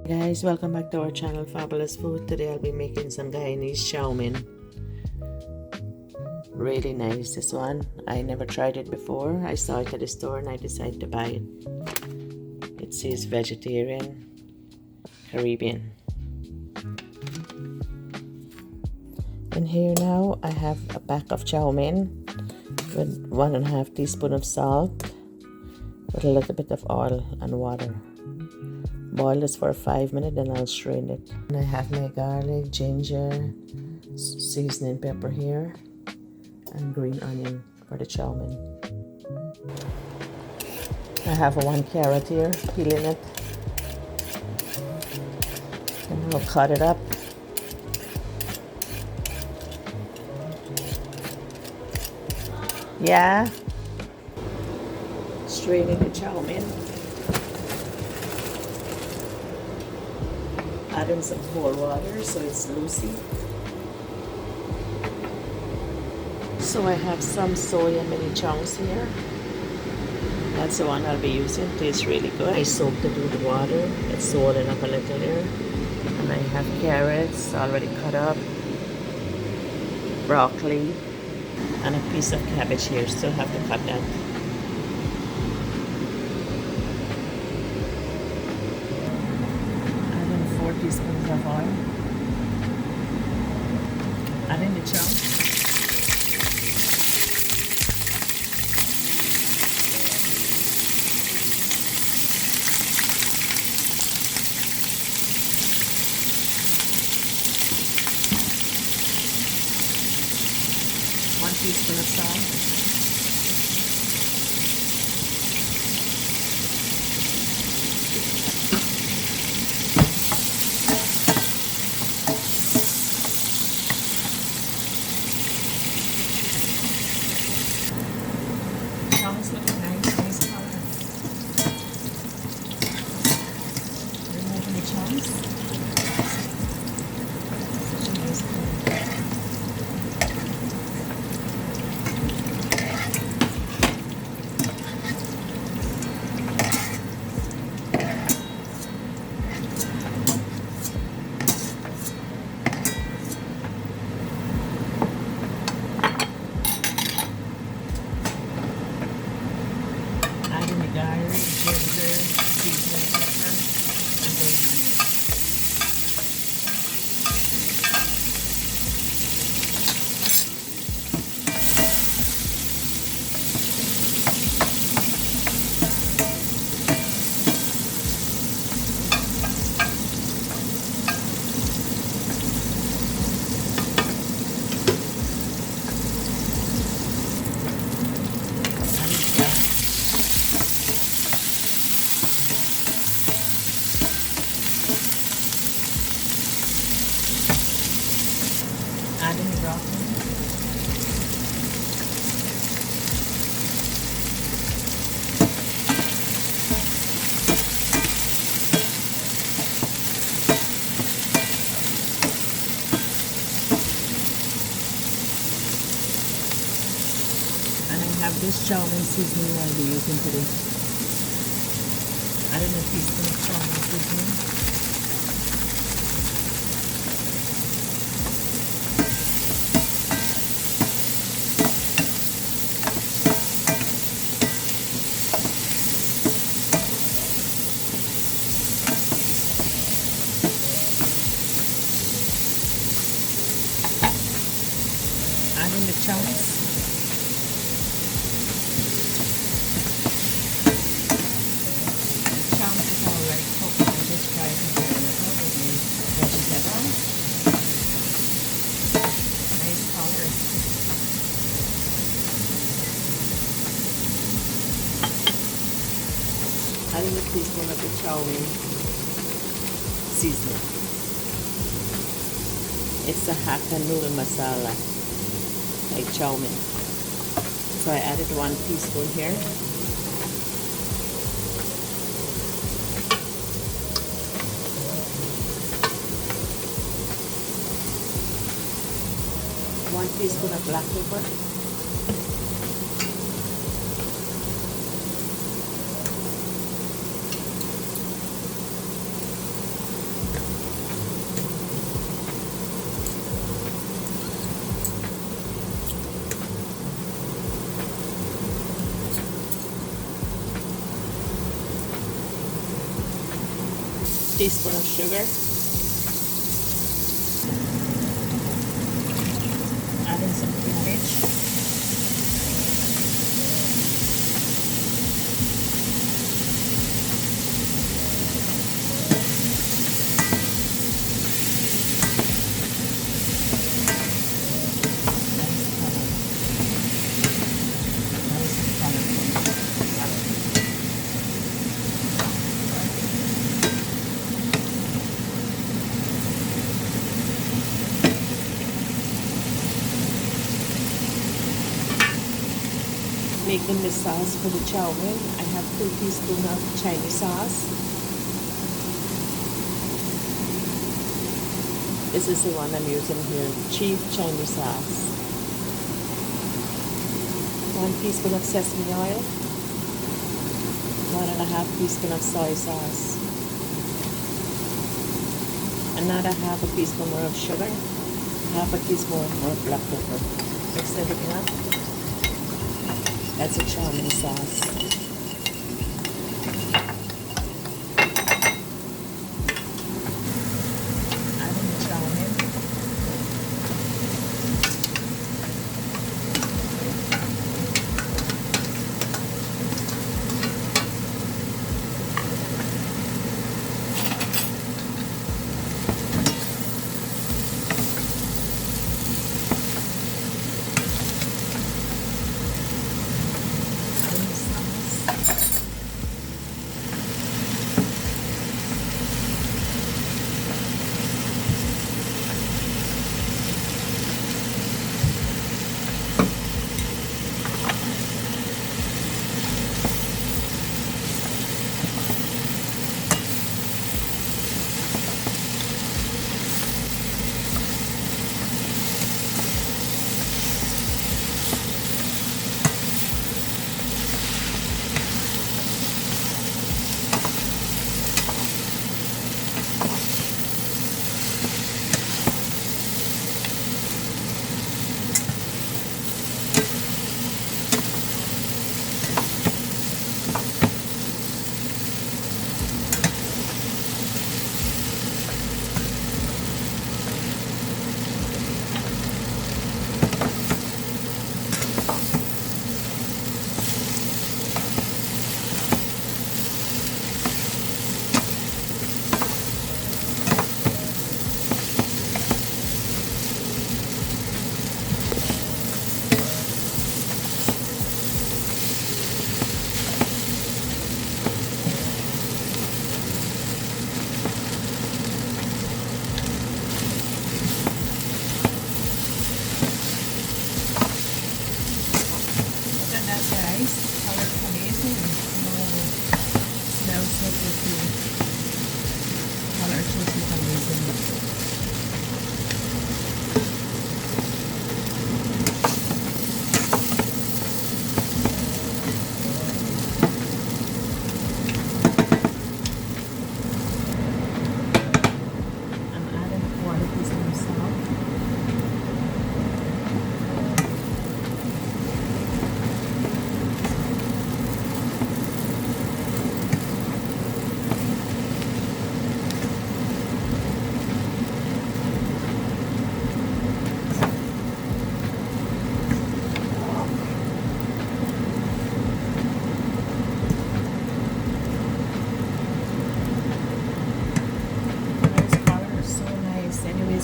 Guys, welcome back to our channel Fabulous Food. Today I'll be making some Guyanese chow mein. Really nice, this one. I never tried it before. I saw it at the store and I decided to buy it. It says vegetarian, Caribbean. And here now I have a pack of chow mein with 1.5 teaspoon of salt with a little bit of oil and water. Boil this for 5 minutes, then I'll strain it. And I have my garlic, ginger, seasoning pepper here, and green onion for the chow mein. I have 1 carrot here, peeling it. And I'll cut it up. Yeah. Straining the chow mein. Add in some cold water so it's loosey. So I have some soya mini chunks here. That's the one I'll be using. Tastes really good. I soaked it with water. It's swollen up a little there. And I have carrots already cut up, broccoli, and a piece of cabbage here. Still have to cut that. 4 teaspoons of oil. Add in the chow. One teaspoon of salt. It's looking nice color. Removing the chunks. Such a nice color. Garlic, ginger, seasoning pepper, and green onion. Add in the broccoli. And I have this chow mein seasoning I'll be using today. Add in a teaspoon of chow mein seasoning. Add in the chunks. The chunks is already cooked. I just try to do it with the vegetables. Nice color. Add in a teaspoon of the chow mein seasoning. It's a Hakka noodle masala, like chow mein. So I added 1 teaspoon here. One teaspoon of black pepper. teaspoon of sugar. Add in some cabbage. Making the sauce for the chow mein. I have 2 teaspoons of Chinese sauce. This is the one I'm using here, cheap Chinese sauce. 1 teaspoon of sesame oil. 1.5 teaspoon of soy sauce. Another half a teaspoon more of sugar. Half a teaspoon more of black pepper. Mix everything up. That's a chow mein sauce. Add in the chow mein.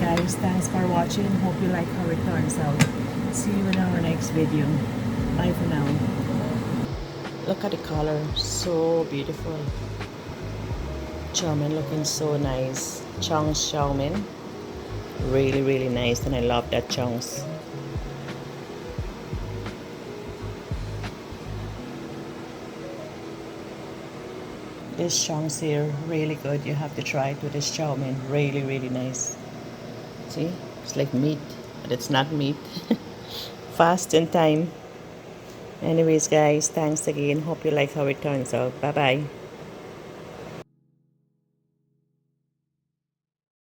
Guys, thanks for watching. Hope you like how it turns out. See you in our next video. Bye for now. Look at the color, so beautiful. Chow mein looking so nice. Chunks chow mein, really nice, and I love that chunks. This chunks here really good. You have to try it with this chow mein. Really nice. See, it's like meat, but it's not meat. Fast in time. Anyways, guys, thanks again. Hope you like how it turns out. Bye bye.